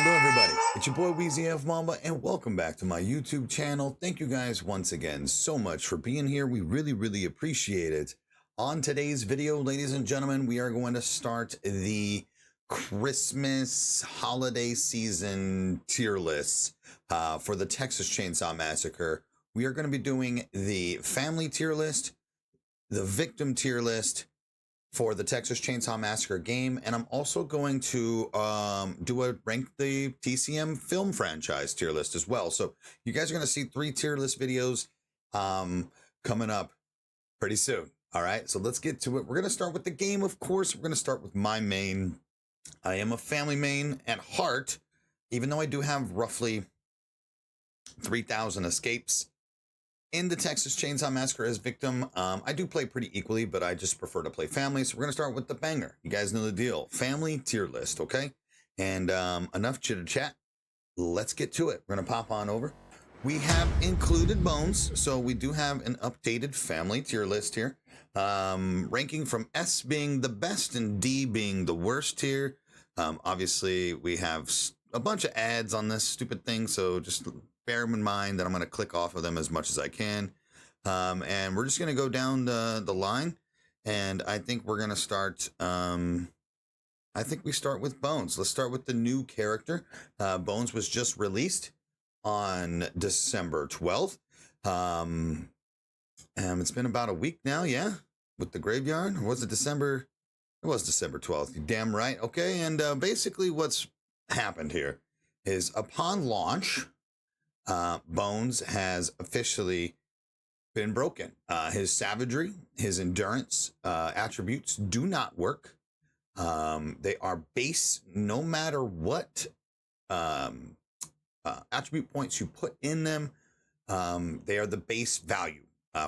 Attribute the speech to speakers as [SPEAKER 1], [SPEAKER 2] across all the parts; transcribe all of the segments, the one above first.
[SPEAKER 1] Hello everybody, it's your boy WEEZYFMAMBA and welcome back to my YouTube channel. Thank you guys once again so much for being here. We really appreciate it. On today's video, ladies and gentlemen, we are going to start the Christmas holiday season tier list for the Texas Chainsaw Massacre. We are going to be doing the family tier list, the victim tier list, for the Texas Chainsaw Massacre game, and I'm also going to rank the TCM film franchise tier list as well. So you guys are going to see 3 tier list videos coming up pretty soon. All right, so let's get to it. We're going to start with the game, of course. We're going to start with my main. I am a family main at heart, even though I do have roughly 3,000 escapes in the Texas Chainsaw Massacre as victim. I do play pretty equally, but I just prefer to play family. So we're going to start with the banger. You guys know the deal. Family tier list, okay? And enough chitter chat. Let's get to it. We're going to pop on over. We have included Bones. So we do have an updated family tier list here. Ranking from S being the best and D being the worst tier. Obviously, we have a bunch of ads on this stupid thing. So just bear in mind that I'm going to click off of them as much as I can. And we're just going to go down the line. And I think we're going to start, I think we start with Bones. Let's start with the new character. Bones was just released on December 12th. It's been about a week now, yeah, with the graveyard. Or was it December? It was December 12th. You're damn right. Okay, and basically what's happened here is upon launch, Bones has officially been broken. His savagery, his endurance attributes do not work. They are base no matter what attribute points you put in them. They are the base value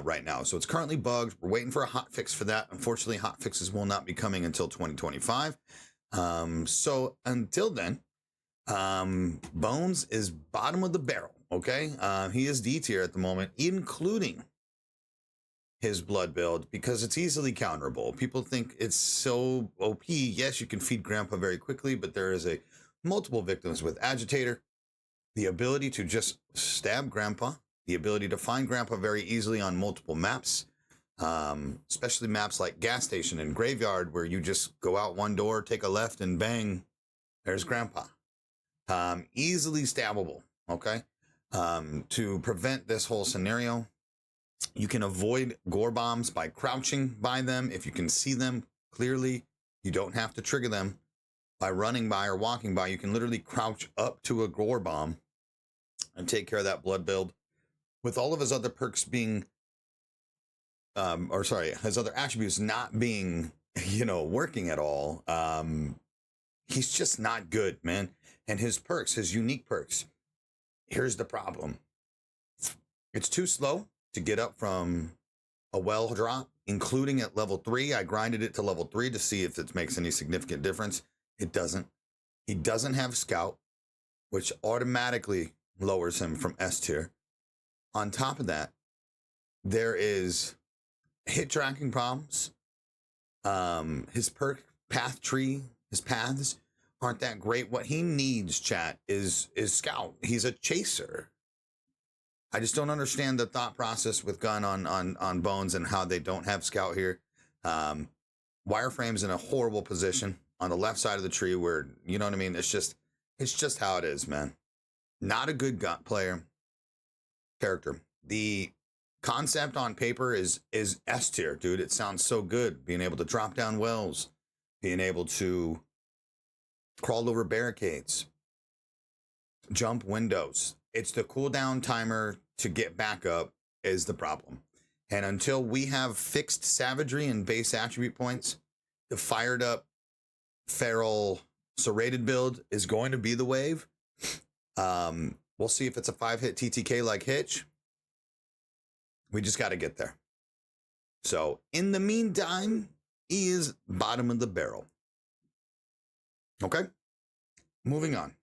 [SPEAKER 1] right now. So it's currently bugged. We're waiting for a hot fix for that. Unfortunately, hot fixes will not be coming until 2025. So until then, Bones is bottom of the barrel. Okay, he is D tier at the moment, including his blood build, because it's easily counterable. People think it's so OP. Yes, you can feed Grandpa very quickly, but there is multiple victims with Agitator, the ability to just stab Grandpa, the ability to find Grandpa very easily on multiple maps, especially maps like Gas Station and Graveyard, where you just go out one door, take a left, and bang, there's Grandpa. Easily stabbable. Okay. To prevent this whole scenario, you can avoid gore bombs by crouching by them. If you can see them clearly, you don't have to trigger them by running by or walking by. You can literally crouch up to a gore bomb and take care of that blood build. With all of his other perks being, his other attributes not being, working at all, he's just not good, man. And his perks, his unique perks, here's the problem. It's too slow to get up from a well drop, including at level 3. I grinded it to level 3 to see if it makes any significant difference. It doesn't. He doesn't have Scout, which automatically lowers him from S tier. On top of that, there is hit tracking problems. His perk path tree, his paths aren't that great. What he needs, chat, is Scout. He's a chaser. I just don't understand the thought process with Gun on Bones and how they don't have Scout here. Wireframe's in a horrible position on the left side of the tree where, you know what I mean? It's just how it is, man. Not a good gut character. The concept on paper is S tier, dude. It sounds so good. Being able to drop down wells, being able to crawl over barricades, jump windows. It's the cooldown timer to get back up is the problem. And until we have fixed savagery and base attribute points, the fired up feral serrated build is going to be the wave. We'll see if it's a 5-hit TTK like Hitch. We just got to get there. So in the meantime, he is bottom of the barrel. Okay, moving on.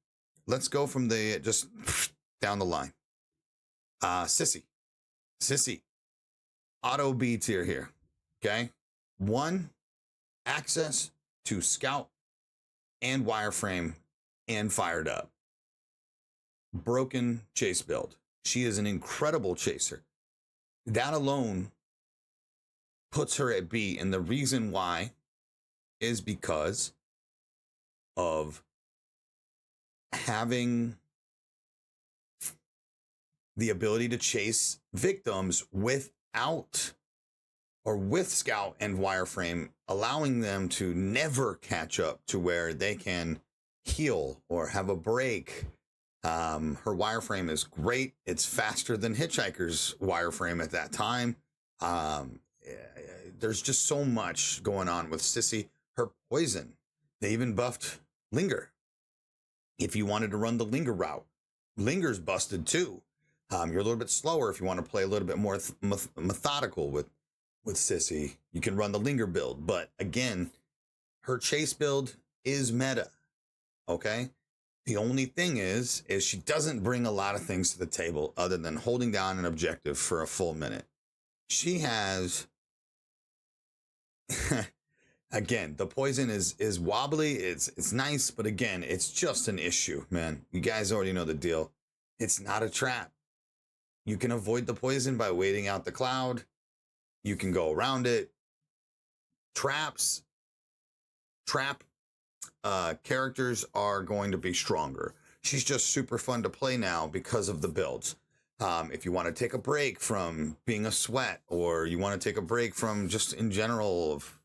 [SPEAKER 1] Let's go from just down the line. Sissy, auto B tier here. Okay, 1, access to Scout and Wireframe and Fired Up. broken chase build. She is an incredible chaser. That alone puts her at B. And the reason why is because of having the ability to chase victims without or with scout and wireframe, allowing them to never catch up to where they can heal or have a break. Her wireframe is great. It's faster than Hitchhiker's wireframe at that time. There's just so much going on with Sissy. Her poison, they even buffed Linger. If you wanted to run the Linger route, Linger's busted too. You're a little bit slower if you want to play a little bit more methodical with Sissy. You can run the Linger build, but again, her chase build is meta. Okay. The only thing is she doesn't bring a lot of things to the table other than holding down an objective for a full minute. She has, again, the poison is wobbly. It's nice, but again, it's just an issue, man. You guys already know the deal. It's not a trap. You can avoid the poison by waiting out the cloud. You can go around it. Trap characters are going to be stronger. She's just super fun to play now because of the builds. If you want to take a break from being a sweat, or you want to take a break from just in general of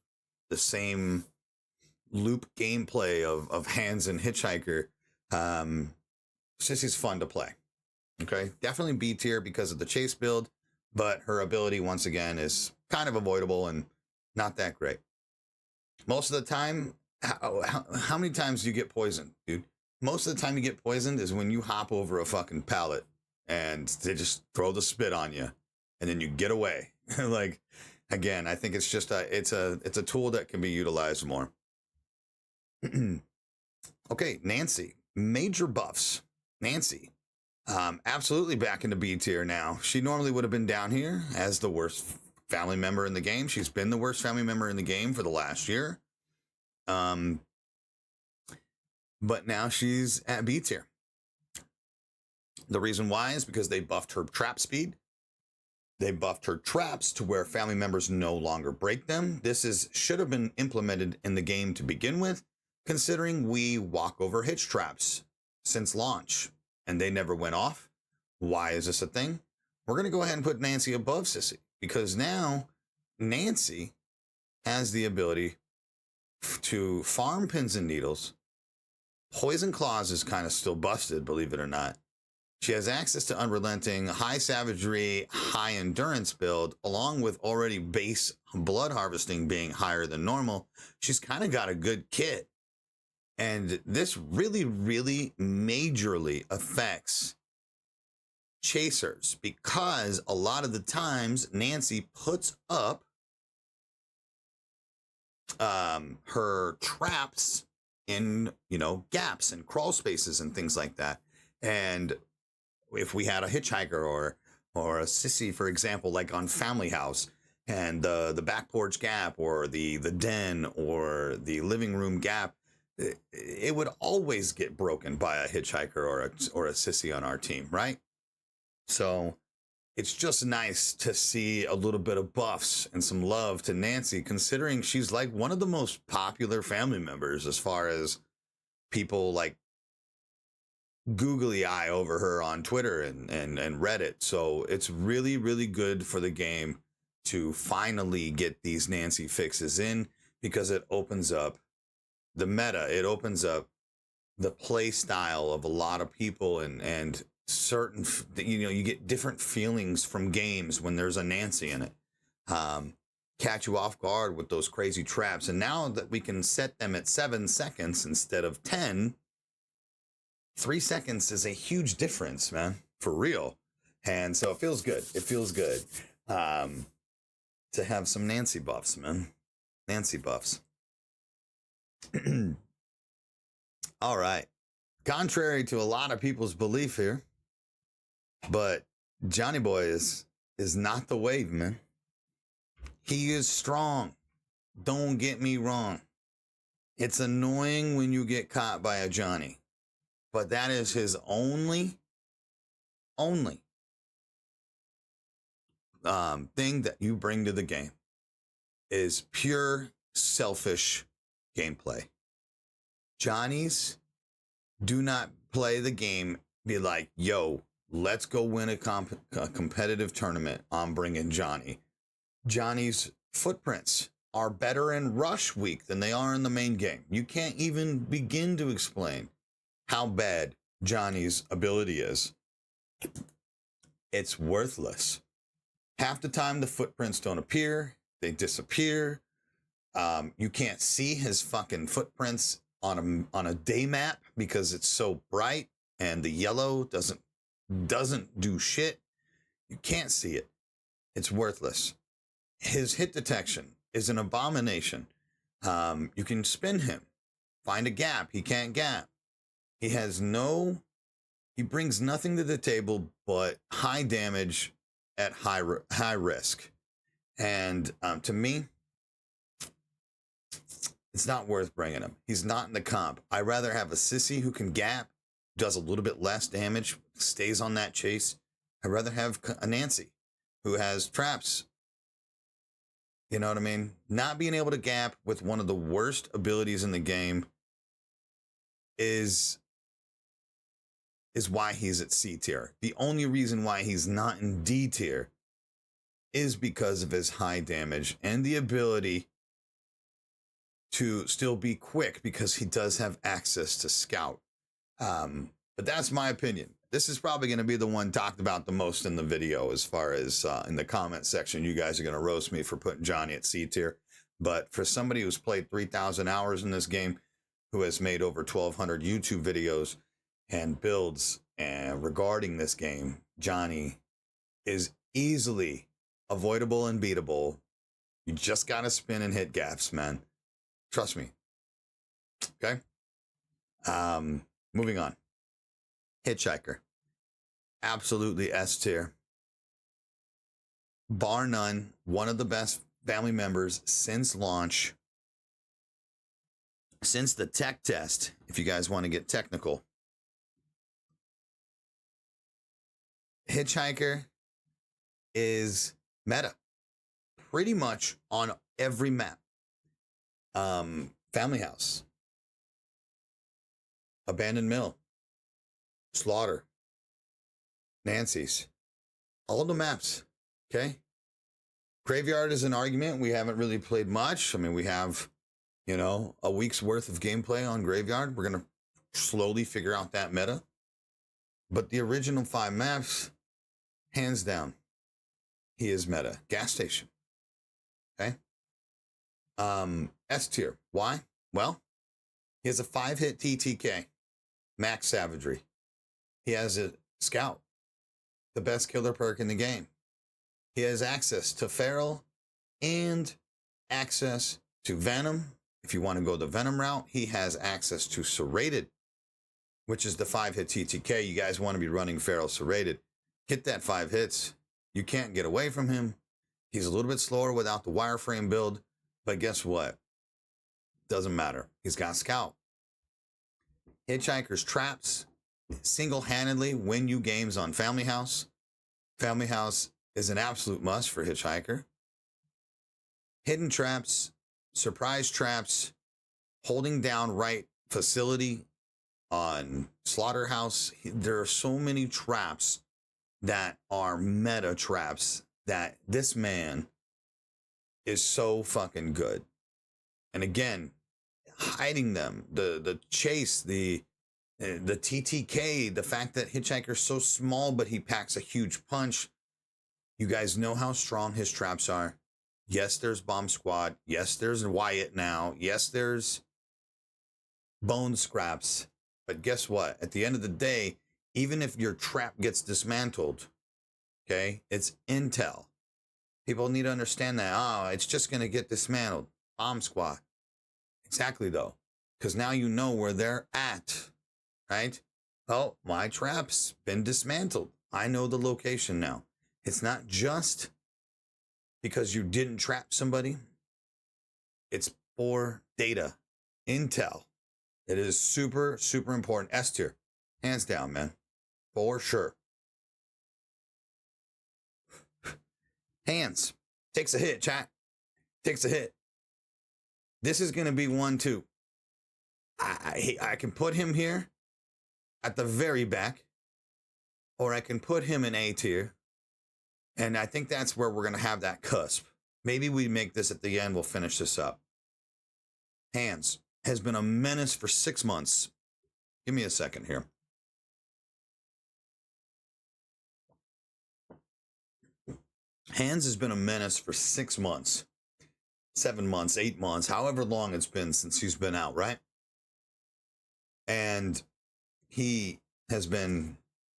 [SPEAKER 1] the same loop gameplay of Hands and Hitchhiker, Sissy's fun to play. Okay, definitely B tier because of the chase build, but her ability once again is kind of avoidable and not that great. Most of the time, how many times do you get poisoned, dude? Most of the time you get poisoned is when you hop over a fucking pallet and they just throw the spit on you and then you get away. Like, again, I think it's just it's a tool that can be utilized more. Okay, Nancy, major buffs. Nancy, absolutely back into B tier now. She normally would have been down here as the worst family member in the game. She's been the worst family member in the game for the last year. But now she's at B tier. The reason why is because they buffed her trap speed. They buffed her traps to where family members no longer break them. This should have been implemented in the game to begin with, considering we walk over hitch traps since launch and they never went off. Why is this a thing? We're going to go ahead and put Nancy above Sissy because now Nancy has the ability to farm pins and needles. Poison Claws is kind of still busted, believe it or not. She has access to Unrelenting, High Savagery, High Endurance build, along with already base Blood Harvesting being higher than normal. She's kind of got a good kit. And this really, really majorly affects chasers because a lot of the times Nancy puts up her traps in, gaps and crawl spaces and things like that. And if we had a Hitchhiker or a Sissy, for example, like on Family House, and the back porch gap or the den or the living room gap, it would always get broken by a Hitchhiker or a Sissy on our team, right? So it's just nice to see a little bit of buffs and some love to Nancy, considering she's like one of the most popular family members as far as people like googly eye over her on Twitter and Reddit. So it's really, really good for the game to finally get these Nancy fixes in, because it opens up the meta. It opens up the play style of a lot of people, and certain, you get different feelings from games when there's a Nancy in it. Catch you off guard with those crazy traps. And now that we can set them at 7 seconds instead of 10, 3 seconds is a huge difference, man, for real. And so it feels good. It feels good to have some Nancy buffs, man. Nancy buffs. All right. Contrary to a lot of people's belief here, but Johnny Boy is not the wave, man. He is strong. Don't get me wrong. It's annoying when you get caught by a Johnny, but that is his only only thing that you bring to the game is pure selfish gameplay. Johnnies do not play the game, be like, yo, let's go win a competitive tournament. I'm bringing Johnny. Johnny's footprints are better in Rush Week than they are in the main game. You can't even begin to explain how bad Johnny's ability is. It's worthless. Half the time, the footprints don't appear. They disappear. You can't see his fucking footprints on a day map because it's so bright and the yellow doesn't do shit. You can't see it. It's worthless. His hit detection is an abomination. You can spin him, find a gap. He can't gap. He brings nothing to the table but high damage at high risk. And to me, it's not worth bringing him. He's not in the comp. I'd rather have a Sissy who can gap, does a little bit less damage, stays on that chase. I'd rather have a Nancy who has traps. You know what I mean? Not being able to gap with one of the worst abilities in the game is why he's at C tier. The only reason why he's not in D tier is because of his high damage and the ability to still be quick because he does have access to scout. But that's my opinion. This is probably going to be the one talked about the most in the video, as far as in the comment section. You guys are going to roast me for putting Johnny at C tier. But for somebody who's played 3,000 hours in this game, who has made over 1,200 YouTube videos and builds regarding this game, Johnny is easily avoidable and beatable. You just got to spin and hit gaps, man. Trust me. Okay. Moving on. Hitchhiker. Absolutely S tier. Bar none. One of the best family members since launch. Since the tech test, if you guys want to get technical. Hitchhiker is meta. Pretty much on every map. Family House, Abandoned Mill, Slaughter, Nancy's, all the maps. Okay. Graveyard is an argument. We haven't really played much. I mean, we have, a week's worth of gameplay on Graveyard. We're going to slowly figure out that meta. But the original 5 maps, hands down, he is meta. Gas Station. Okay. S tier. Why? Well, he has a 5-hit TTK, max savagery. He has a scout, the best killer perk in the game. He has access to feral and access to venom. If you want to go the venom route, he has access to serrated, which is the 5-hit TTK. You guys want to be running feral serrated. Hit that 5 hits. You can't get away from him. He's a little bit slower without the wireframe build. But guess what? Doesn't matter. He's got scout. Hitchhiker's traps single-handedly win you games on Family House. Family House is an absolute must for Hitchhiker. Hidden traps, surprise traps, holding down right facility on Slaughterhouse. There are so many traps that are meta traps that this man is so fucking good. And again, hiding them, the chase, the TTK, the fact that Hitchhiker's so small but he packs a huge punch. You guys know how strong his traps are. Yes, there's Bomb Squad. Yes, there's Wyatt now. Yes, there's Bone Scraps. But guess what? At the end of the day, even if your trap gets dismantled, okay, it's intel. People need to understand that. Oh, it's just going to get dismantled. Bomb Squad. Exactly, though. Because now you know where they're at. Right? Oh, my trap's been dismantled. I know the location now. It's not just because you didn't trap somebody. It's for data. Intel. It is super, super important. S tier. Hands down, man. For sure. Hands takes a hit, chat. Takes a hit. This is going to be one, too. I can put him here at the very back, or I can put him in A tier. And I think that's where we're going to have that cusp. Maybe we make this at the end. We'll finish this up. Hands has been a menace for 6 months. Give me a second here. Hands has been a menace for 6 months, 7 months, 8 months, however long it's been since he's been out, right? And he has been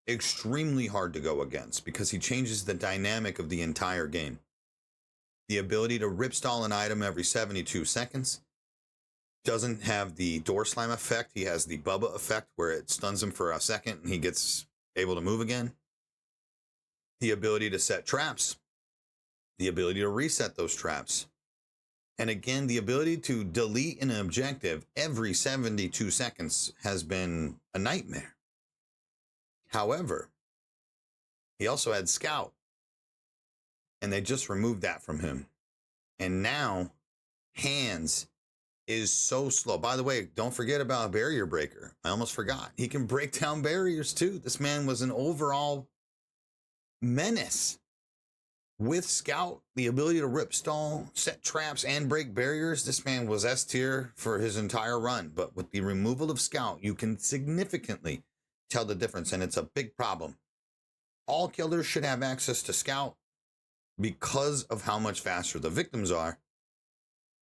[SPEAKER 1] extremely hard to go against because he changes the dynamic of the entire game. The ability to rip stall an item every 72 seconds. Doesn't have the door slam effect. He has the Bubba effect where it stuns him for a second and he gets able to move again. The ability to set traps. The ability to reset those traps. And again, the ability to delete an objective every 72 seconds has been a nightmare. However, he also had Scout. And they just removed that from him. And now, Hands is so slow. By the way, don't forget about Barrier Breaker. I almost forgot. He can break down barriers too. This man was an overall menace. With Scout, the ability to rip stall, set traps, and break barriers, this man was S tier for his entire run. But with the removal of Scout, you can significantly tell the difference, and it's a big problem. All killers should have access to Scout because of how much faster the victims are,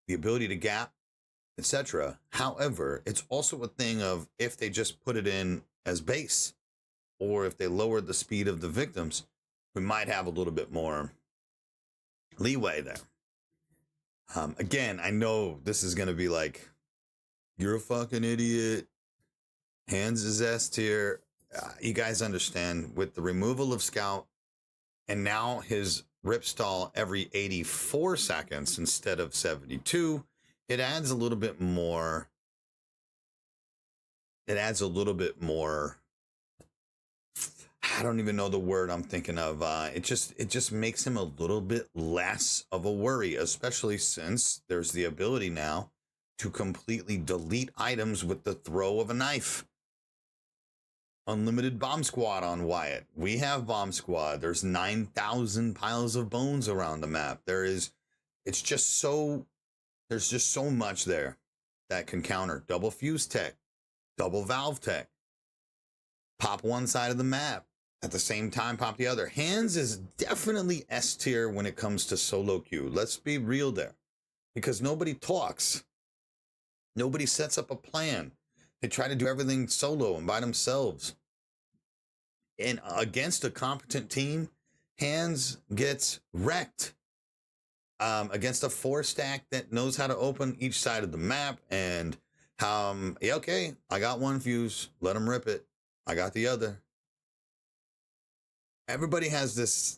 [SPEAKER 1] the ability to gap, etc. However, it's also a thing of if they just put it in as base, or if they lowered the speed of the victims, we might have a little bit more leeway there. Again, I know this is going to be like, you're a fucking idiot. Hands is S tier. You guys understand, with the removal of Scout and now his rip stall every 84 seconds instead of 72, it adds a little bit more. It adds a little bit more. I don't even know the word I'm thinking of. It just makes him a little bit less of a worry, especially since there's the ability now to completely delete items with the throw of a knife. Unlimited Bomb Squad on Wyatt. We have Bomb Squad. There's 9,000 piles of bones around the map. There's just so much there that can counter. Double fuse tech, double valve tech. Pop one side of the map. At the same time, pop the other. Hands is definitely S tier when it comes to solo queue. Let's be real there. Because nobody talks. Nobody sets up a plan. They try to do everything solo and by themselves. And against a competent team, Hands gets wrecked. Against a 4-stack that knows how to open each side of the map. And, yeah, okay, I got one fuse. Let him rip it. I got the other. Everybody has this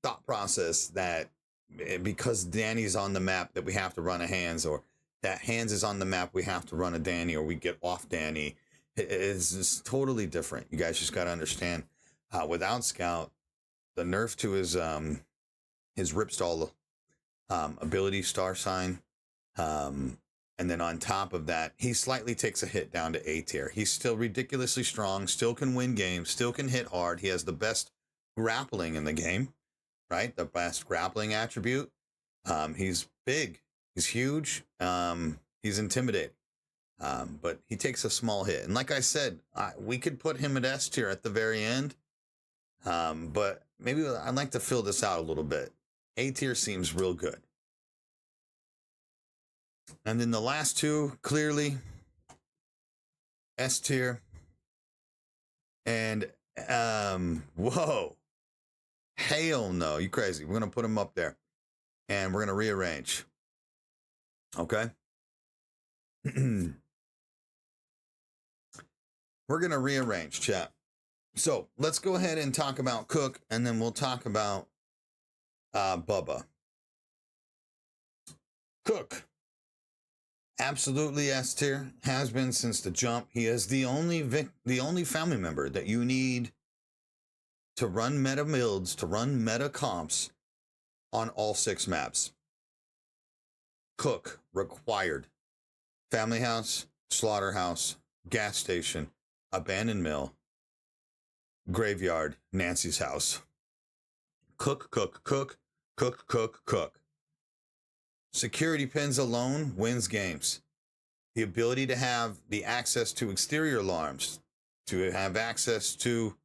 [SPEAKER 1] thought process that because Danny's on the map that we have to run a Hands, or that Hands is on the map we have to run a Danny, or we get off Danny. It's totally different. You guys just got to understand. Without Scout, the nerf to his rip stall ability, star sign, and then on top of that, he slightly takes a hit down to A tier. He's still ridiculously strong, still can win games, still can hit hard. He has the best grappling in the game, right? The best grappling attribute. He's big. He's huge. He's intimidating. But he takes a small hit. And like I said, we could put him at S tier at the very end. But maybe I'd like to fill this out a little bit. A tier seems real good. And then the last two, clearly, S tier. And, whoa. Hell no, you crazy. We're going to put them up there. And we're going to rearrange. Okay? We're going to rearrange, chat. So, let's go ahead and talk about Cook, and then we'll talk about Bubba. Cook. Absolutely S tier, has been since the jump. He is the only family member that you need to run meta builds, to run meta comps on all 6 maps. Cook required. Family house, slaughterhouse, gas station, abandoned mill, graveyard, Nancy's house. Cook, cook, cook, cook, cook, cook. Security pins alone wins games. The ability to have the access to exterior alarms, to have access to,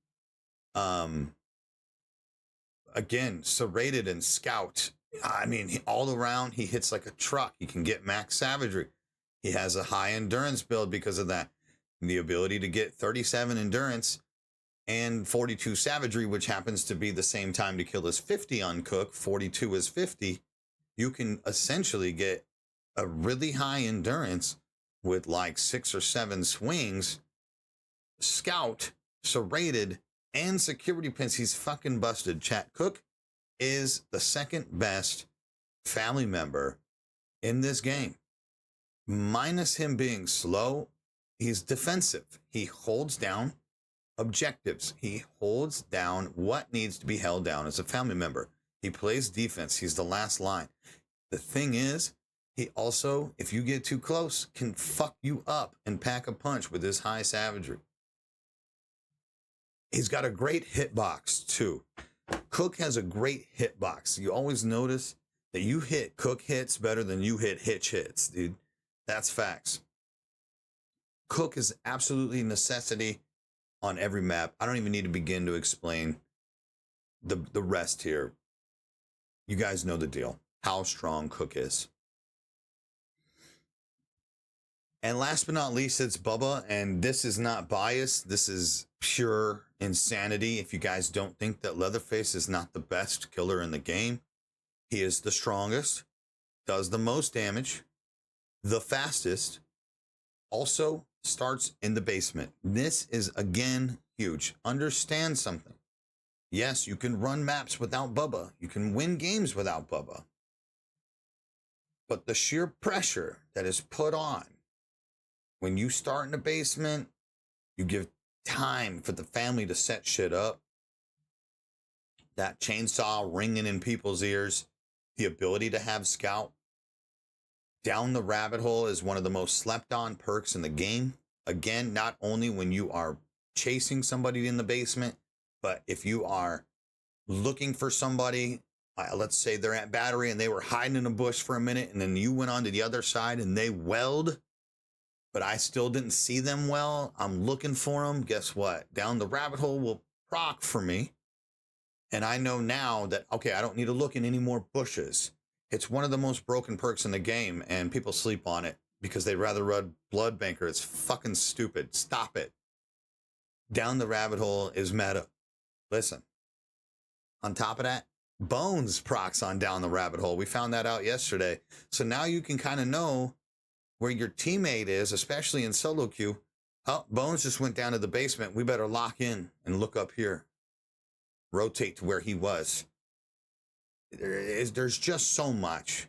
[SPEAKER 1] again, serrated and scout. I mean, all around, he hits like a truck. He can get max savagery. He has a high endurance build because of that. The ability to get 37 endurance and 42 savagery, which happens to be the same time to kill as 50 on Cook. 42 is 50. You can essentially get a really high endurance with like 6 or 7 swings, scout, serrated, and security pins. He's fucking busted. Chat. Cook is the second best family member in this game. Minus him being slow, he's defensive. He holds down objectives. He holds down what needs to be held down as a family member. He plays defense. He's the last line. The thing is, he also, if you get too close, can fuck you up and pack a punch with his high savagery. He's got a great hitbox too. Cook has a great hitbox. You always notice that you hit Cook hits better than you hit Hitch hits, dude. That's facts. Cook is absolutely a necessity on every map. I don't even need to begin to explain the rest here. You guys know the deal, how strong Cook is. And last but not least, it's Bubba. And this is not biased. This is pure insanity. If you guys don't think that Leatherface is not the best killer in the game, he is the strongest, does the most damage, the fastest, also starts in the basement. This is, again, huge. Understand something. Yes, you can run maps without Bubba. You can win games without Bubba. But the sheer pressure that is put on when you start in the basement, you give time for the family to set shit up. That chainsaw ringing in people's ears, the ability to have scout. Down the rabbit hole is one of the most slept on perks in the game. Again, not only when you are chasing somebody in the basement, but if you are looking for somebody, let's say they're at battery and they were hiding in a bush for a minute and then you went on to the other side and they welled, but I still didn't see them well. I'm looking for them. Guess what? Down the rabbit hole will proc for me. And I know now that, okay, I don't need to look in any more bushes. It's one of the most broken perks in the game, and people sleep on it because they'd rather run Blood Banker. It's fucking stupid. Stop it. Down the rabbit hole is meta. Listen, on top of that, Bones procs on Down the Rabbit Hole. We found that out yesterday. So now you can kind of know where your teammate is, especially in solo queue. Oh, Bones just went down to the basement. We better lock in and look up here. Rotate to where he was. There's just so much.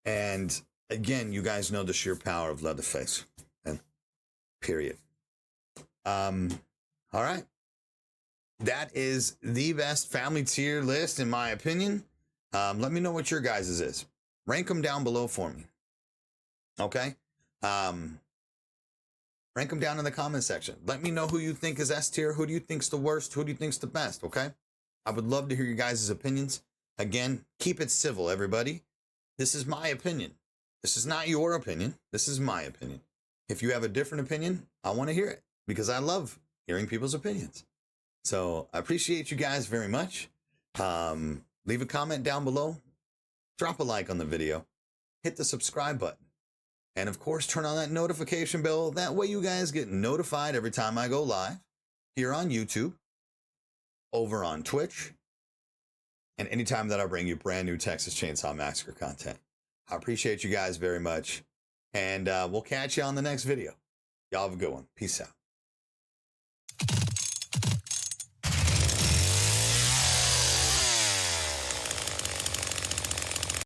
[SPEAKER 1] And again, you guys know the sheer power of Leatherface. And period. All right. That is the best family tier list, in my opinion. Let me know what your guys' is. Rank them down below for me. Okay? Rank them down in the comment section. Let me know who you think is S tier. Who do you think's the worst? Who do you think's the best? Okay? I would love to hear your guys' opinions. Again, keep it civil, everybody. This is my opinion. This is not your opinion. This is my opinion. If you have a different opinion, I want to hear it because I love hearing people's opinions. So I appreciate you guys very much. Leave a comment down below. Drop a like on the video. Hit the subscribe button. And of course, turn on that notification bell. That way you guys get notified every time I go live here on YouTube, over on Twitch, and anytime that I bring you brand new Texas Chainsaw Massacre content. I appreciate you guys very much. And we'll catch you on the next video. Y'all have a good one. Peace out.